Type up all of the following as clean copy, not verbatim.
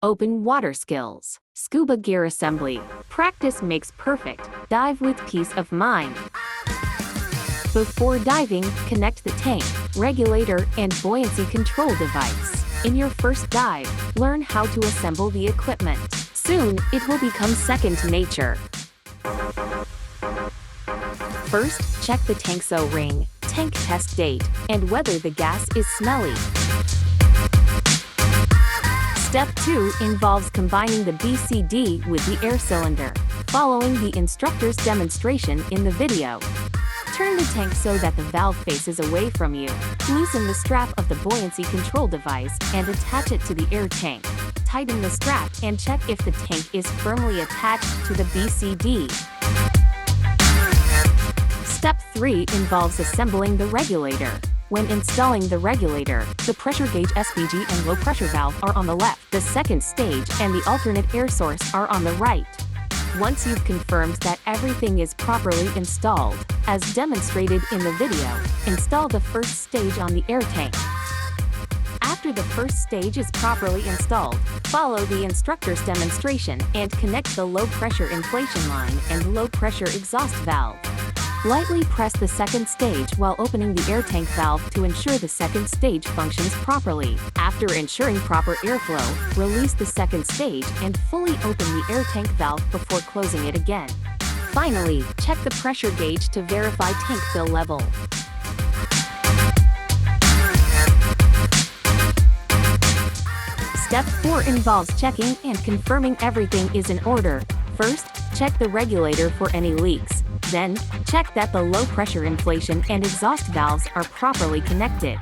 Open water skills. Scuba gear assembly. Practice makes perfect. Dive with peace of mind. Before diving, connect the tank, regulator, and buoyancy control device. In your first dive, learn how to assemble the equipment. Soon, it will become second nature. First, check the tank's O-ring, tank test date, and whether the gas is smelly. Step 2 involves combining the BCD with the air cylinder, following the instructor's demonstration in the video. Turn the tank so that the valve faces away from you. Loosen the strap of the buoyancy control device and attach it to the air tank. Tighten the strap and check if the tank is firmly attached to the BCD. Step 3 involves assembling the regulator. When installing the regulator, the pressure gauge SPG and low pressure valve are on the left, the second stage and the alternate air source are on the right. Once you've confirmed that everything is properly installed, as demonstrated in the video, install the first stage on the air tank. After the first stage is properly installed, follow the instructor's demonstration and connect the low-pressure inflation line and low-pressure exhaust valve. Lightly press the second stage while opening the air tank valve to ensure the second stage functions properly. After ensuring proper airflow, release the second stage and fully open the air tank valve before closing it again. Finally, check the pressure gauge to verify tank fill level. Step 4 involves checking and confirming everything is in order. First, check the regulator for any leaks. Then, check that the low-pressure inflation and exhaust valves are properly connected.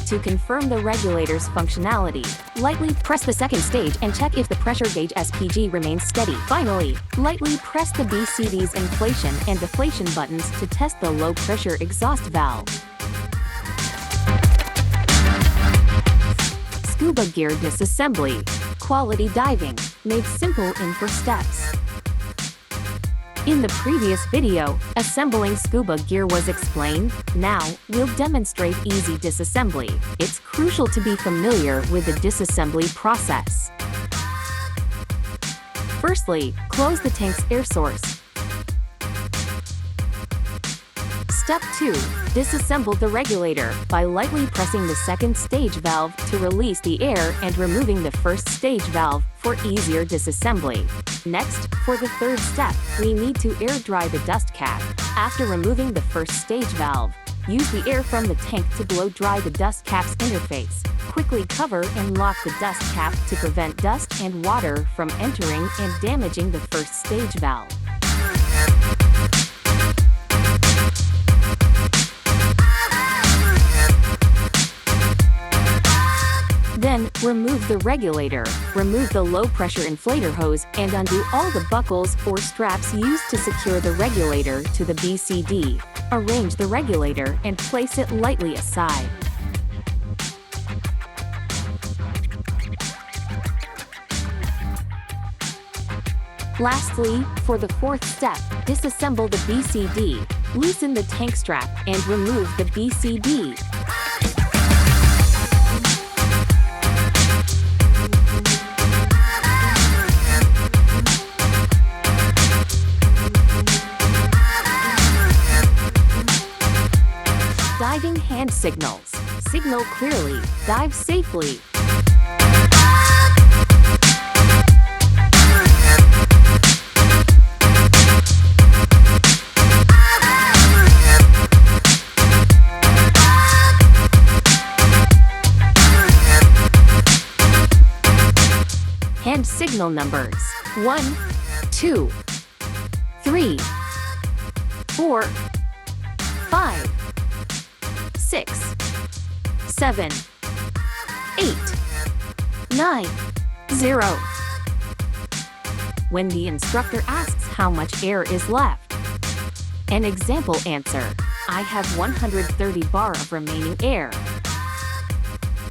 To confirm the regulator's functionality, lightly press the second stage and check if the pressure gauge SPG remains steady. Finally, lightly press the BCD's inflation and deflation buttons to test the low-pressure exhaust valve. Scuba gear disassembly. Quality diving, made simple in 4 steps. In the previous video, assembling scuba gear was explained. Now, we'll demonstrate easy disassembly. It's crucial to be familiar with the disassembly process. Firstly, close the tank's air source. Step 2. Disassemble the regulator by lightly pressing the second stage valve to release the air and removing the first stage valve for easier disassembly. Next, for the third step, we need to air dry the dust cap. After removing the first stage valve, use the air from the tank to blow dry the dust cap's interface. Quickly cover and lock the dust cap to prevent dust and water from entering and damaging the first stage valve. Then, remove the regulator, remove the low-pressure inflator hose, and undo all the buckles or straps used to secure the regulator to the BCD. Arrange the regulator and place it lightly aside. Lastly, for the fourth step, disassemble the BCD. Loosen the tank strap and remove the BCD. Diving hand signals. Signal clearly. Dive safely. Hand signal numbers 1, 2, 3, 4, 5, 6, 7, 8, 9, 0. When the instructor asks how much air is left. An example answer: I have 130 bar of remaining air.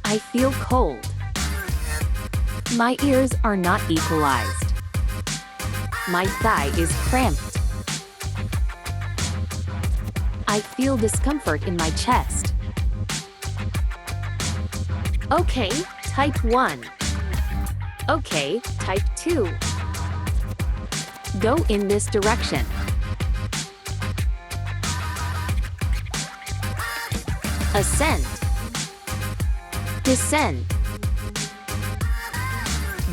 I feel cold. My ears are not equalized. My thigh is cramped. I feel discomfort in my chest. Okay, type 1. Okay, type 2. Go in this direction. Ascend. Descend.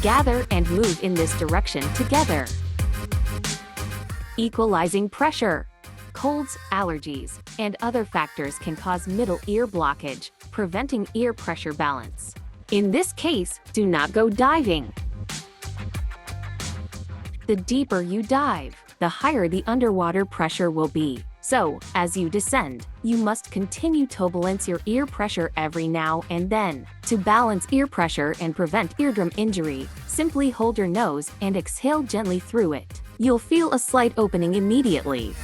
Gather and move in this direction together. Equalizing pressure. Colds, allergies, and other factors can cause middle ear blockage, preventing ear pressure balance. In this case, do not go diving. The deeper you dive, the higher the underwater pressure will be. So, as you descend, you must continue to balance your ear pressure every now and then. To balance ear pressure and prevent eardrum injury, simply hold your nose and exhale gently through it. You'll feel a slight opening immediately.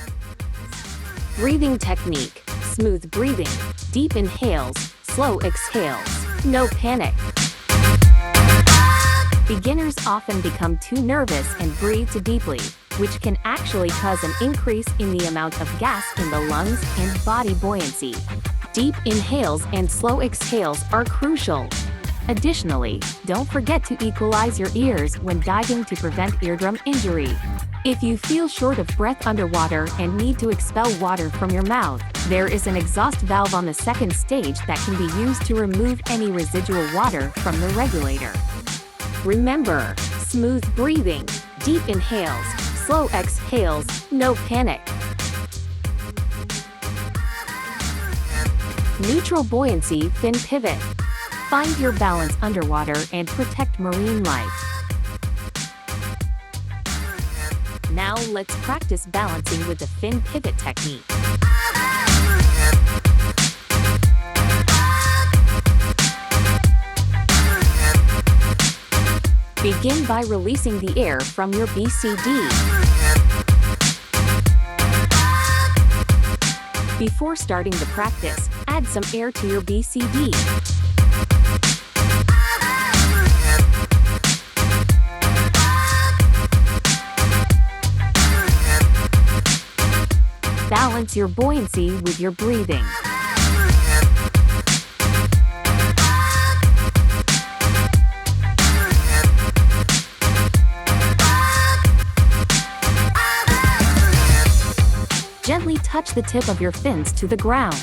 Breathing technique: smooth breathing, deep inhales, slow exhales. No panic. Beginners often become too nervous and breathe too deeply, which can actually cause an increase in the amount of gas in the lungs and body buoyancy. Deep inhales and slow exhales are crucial. Additionally, don't forget to equalize your ears when diving to prevent eardrum injury. If you feel short of breath underwater and need to expel water from your mouth, there is an exhaust valve on the second stage that can be used to remove any residual water from the regulator. Remember, smooth breathing, deep inhales, slow exhales, no panic. Neutral buoyancy fin pivot. Find your balance underwater and protect marine life. Now let's practice balancing with the fin pivot technique. Begin by releasing the air from your BCD. Before starting the practice, add some air to your BCD. Balance your buoyancy with your breathing. Gently touch the tip of your fins to the ground.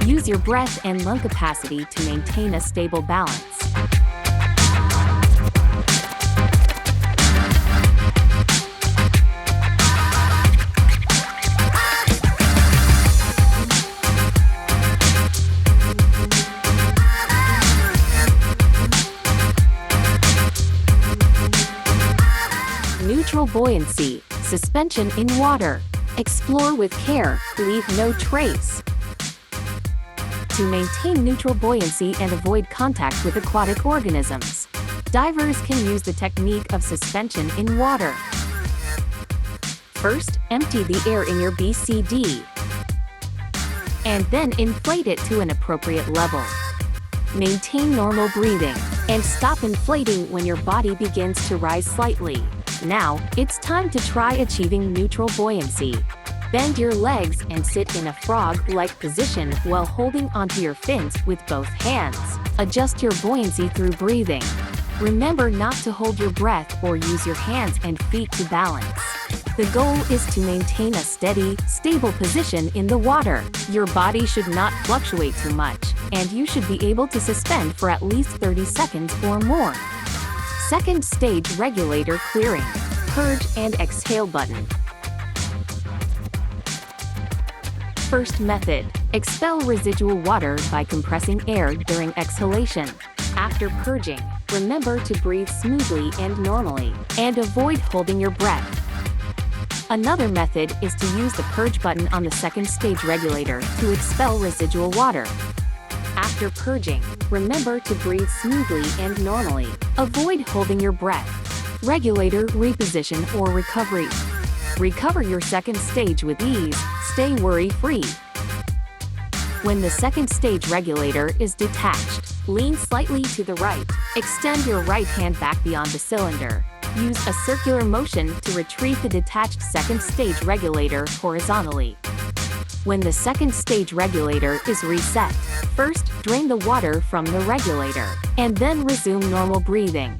Use your breath and lung capacity to maintain a stable balance. Neutral buoyancy, suspension in water. Explore with care, leave no trace. To maintain neutral buoyancy and avoid contact with aquatic organisms, divers can use the technique of suspension in water. First, empty the air in your BCD, and then inflate it to an appropriate level. Maintain normal breathing, and stop inflating when your body begins to rise slightly. Now, it's time to try achieving neutral buoyancy. Bend your legs and sit in a frog-like position while holding onto your fins with both hands. Adjust your buoyancy through breathing. Remember not to hold your breath or use your hands and feet to balance. The goal is to maintain a steady, stable position in the water. Your body should not fluctuate too much, and you should be able to suspend for at least 30 seconds or more. Second stage regulator clearing. Purge and exhale button. First method. Expel residual water by compressing air during exhalation. After purging, remember to breathe smoothly and normally, and avoid holding your breath. Another method is to use the purge button on the second stage regulator to expel residual water. After purging, remember to breathe smoothly and normally. Avoid holding your breath. Regulator reposition or recovery. Recover your second stage with ease. Stay worry-free. When the second stage regulator is detached, lean slightly to the right. Extend your right hand back beyond the cylinder. Use a circular motion to retrieve the detached second stage regulator horizontally. When the second stage regulator is reset, first drain the water from the regulator, and then resume normal breathing.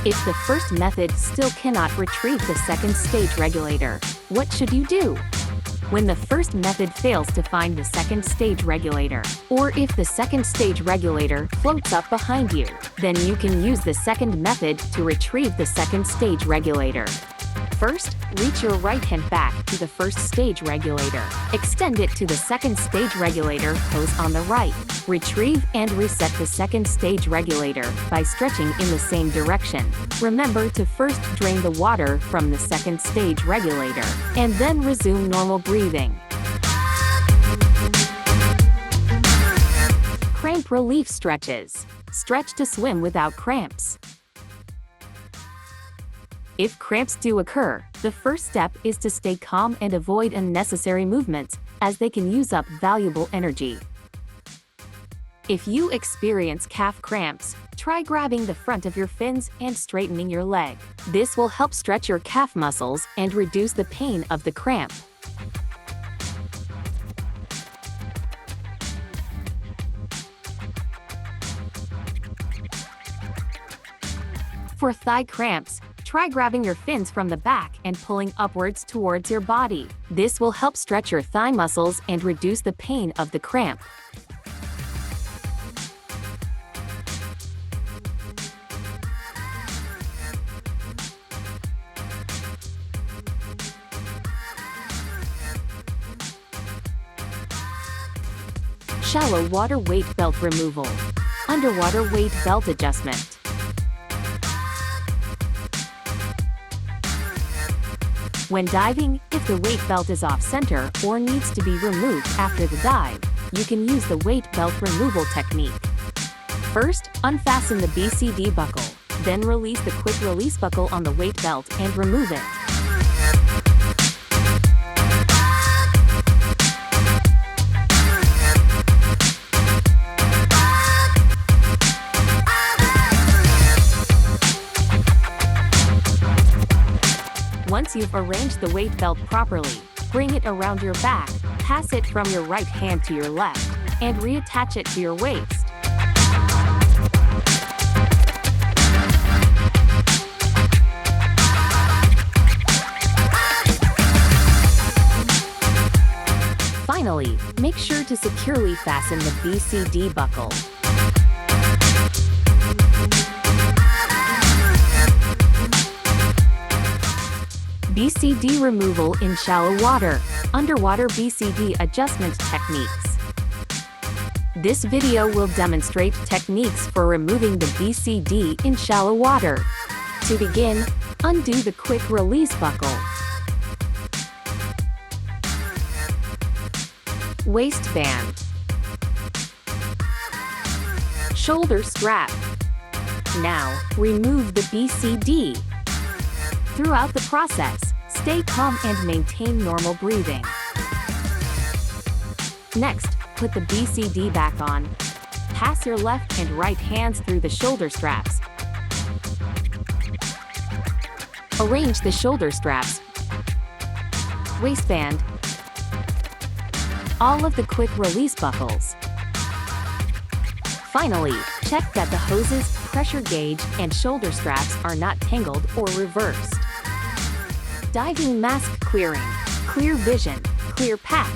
If the first method still cannot retrieve the second stage regulator, what should you do? When the first method fails to find the second stage regulator, or if the second stage regulator floats up behind you, then you can use the second method to retrieve the second stage regulator. First, reach your right hand back to the first stage regulator. Extend it to the second stage regulator hose on the right. Retrieve and reset the second stage regulator by stretching in the same direction. Remember to first drain the water from the second stage regulator, and then resume normal breathing. Cramp relief stretches. Stretch to swim without cramps. If cramps do occur, the first step is to stay calm and avoid unnecessary movements, as they can use up valuable energy. If you experience calf cramps, try grabbing the front of your fins and straightening your leg. This will help stretch your calf muscles and reduce the pain of the cramp. For thigh cramps, try grabbing your fins from the back and pulling upwards towards your body. This will help stretch your thigh muscles and reduce the pain of the cramp. Shallow water weight belt removal. Underwater weight belt adjustment. When diving, if the weight belt is off-center or needs to be removed after the dive, you can use the weight belt removal technique. First, unfasten the BCD buckle, then release the quick release buckle on the weight belt and remove it. Once you've arranged the weight belt properly, bring it around your back, pass it from your right hand to your left, and reattach it to your waist. Finally, make sure to securely fasten the BCD buckle. BCD removal in shallow water. Underwater BCD adjustment techniques. This video will demonstrate techniques for removing the BCD in shallow water. To begin, undo the quick release buckle. Waistband. Shoulder strap. Now, remove the BCD. Throughout the process, stay calm and maintain normal breathing. Next, put the BCD back on. Pass your left and right hands through the shoulder straps. Arrange the shoulder straps, waistband, all of the quick release buckles. Finally, check that the hoses, pressure gauge, and shoulder straps are not tangled or reversed. Diving mask clearing. Clear vision, clear path.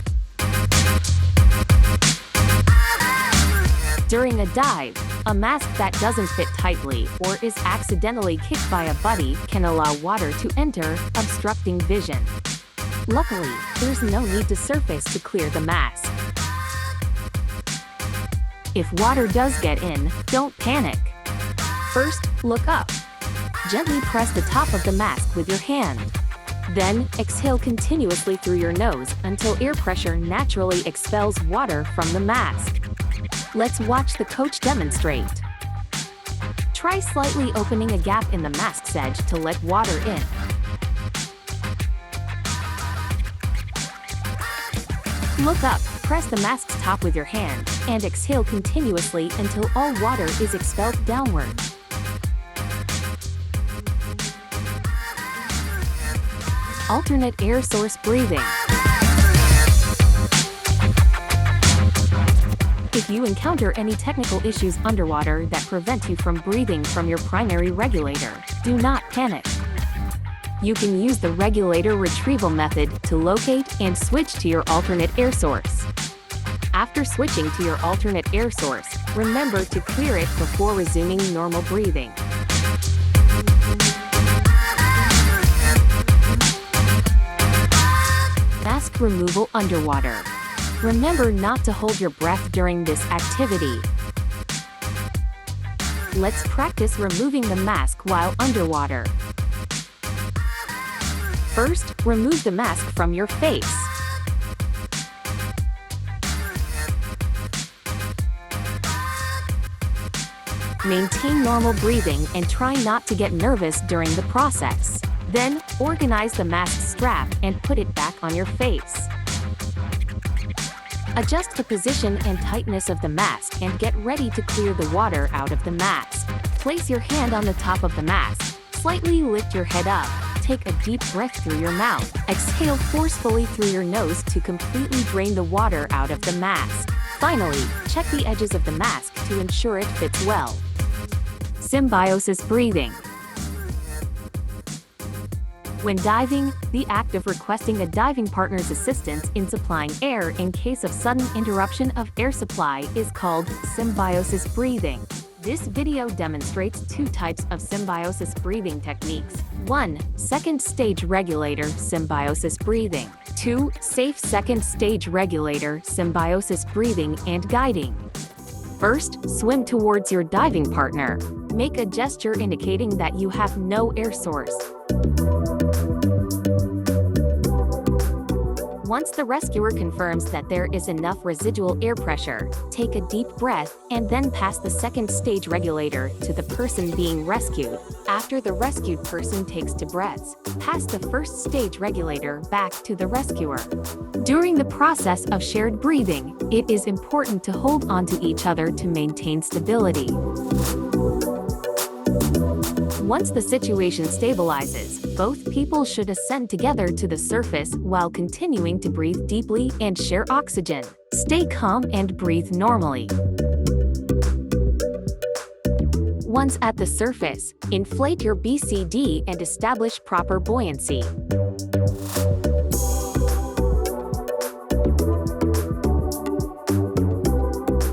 During a dive, a mask that doesn't fit tightly or is accidentally kicked by a buddy can allow water to enter, obstructing vision. Luckily, there's no need to surface to clear the mask. If water does get in, don't panic. First, look up. Gently press the top of the mask with your hand. Then, exhale continuously through your nose until air pressure naturally expels water from the mask. Let's watch the coach demonstrate. Try slightly opening a gap in the mask's edge to let water in. Look up, press the mask's top with your hand, and exhale continuously until all water is expelled downward. Alternate air source breathing. If you encounter any technical issues underwater that prevent you from breathing from your primary regulator, do not panic. You can use the regulator retrieval method to locate and switch to your alternate air source. After switching to your alternate air source, remember to clear it before resuming normal breathing. Mask removal underwater. Remember not to hold your breath during this activity. Let's practice removing the mask while underwater. First, remove the mask from your face. Maintain normal breathing and try not to get nervous during the process. Then, organize the mask strap and put it back on your face. Adjust the position and tightness of the mask and get ready to clear the water out of the mask. Place your hand on the top of the mask. Slightly lift your head up. Take a deep breath through your mouth. Exhale forcefully through your nose to completely drain the water out of the mask. Finally, check the edges of the mask to ensure it fits well. Symbiosis breathing. When diving, the act of requesting a diving partner's assistance in supplying air in case of sudden interruption of air supply is called symbiosis breathing. This video demonstrates two types of symbiosis breathing techniques. 1. Second stage regulator symbiosis breathing. 2. Safe second stage regulator symbiosis breathing and guiding. First, swim towards your diving partner. Make a gesture indicating that you have no air source. Once the rescuer confirms that there is enough residual air pressure, take a deep breath and then pass the second stage regulator to the person being rescued. After the rescued person takes 2 breaths, pass the first stage regulator back to the rescuer. During the process of shared breathing, it is important to hold onto each other to maintain stability. Once the situation stabilizes, both people should ascend together to the surface while continuing to breathe deeply and share oxygen. Stay calm and breathe normally. Once at the surface, inflate your BCD and establish proper buoyancy.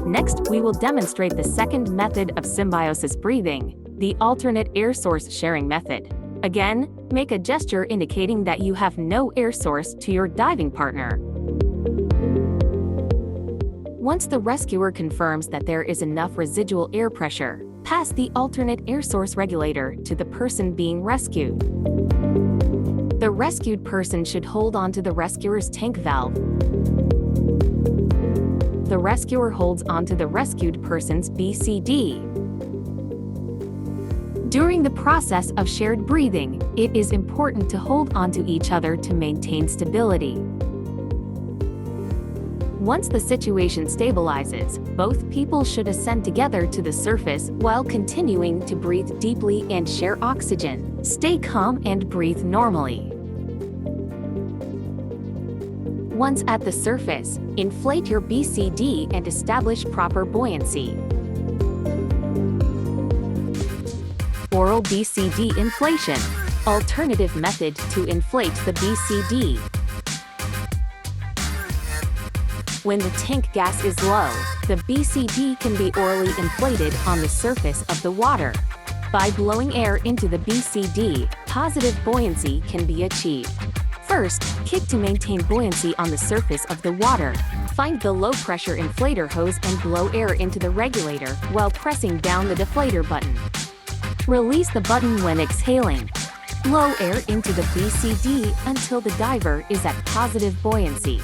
Next, we will demonstrate the second method of symbiosis breathing, the alternate air source sharing method. Again, make a gesture indicating that you have no air source to your diving partner. Once the rescuer confirms that there is enough residual air pressure, pass the alternate air source regulator to the person being rescued. The rescued person should hold on to the rescuer's tank valve. The rescuer holds onto the rescued person's BCD. During the process of shared breathing, it is important to hold onto each other to maintain stability. Once the situation stabilizes, both people should ascend together to the surface while continuing to breathe deeply and share oxygen. Stay calm and breathe normally. Once at the surface, inflate your BCD and establish proper buoyancy. Oral BCD inflation. Alternative method to inflate the BCD. When the tank gas is low, the BCD can be orally inflated on the surface of the water. By blowing air into the BCD, positive buoyancy can be achieved. First, kick to maintain buoyancy on the surface of the water. Find the low-pressure inflator hose and blow air into the regulator while pressing down the deflator button. Release the button when exhaling. Blow air into the BCD until the diver is at positive buoyancy.